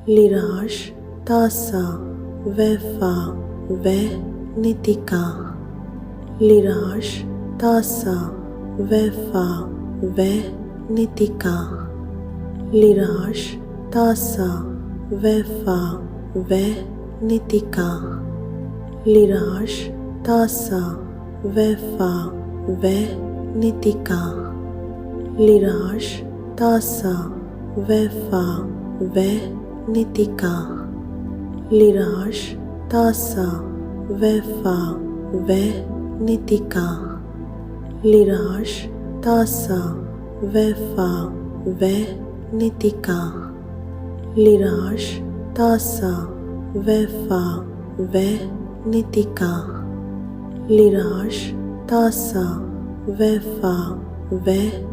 Lirash, Tasa, Vefa, Ve, Nitika. Lirash, Tasa, Vefa, Ve, Nitika. Lirash, Tasa, Vefa, Ve, Nitika. Lirash, Tasa, Vefa, Ve, Nitika. Lirash, Tasa, Vefa, Ve, Nitika. Lirash, Tasa, Vefa, Ve, Nitika. Lirash, Tasa, Vefa, Ve, Nitika. Lirash, Tasa, Vefa, Ve, Nitika. Lirash, Tasa, Vefa, Ve,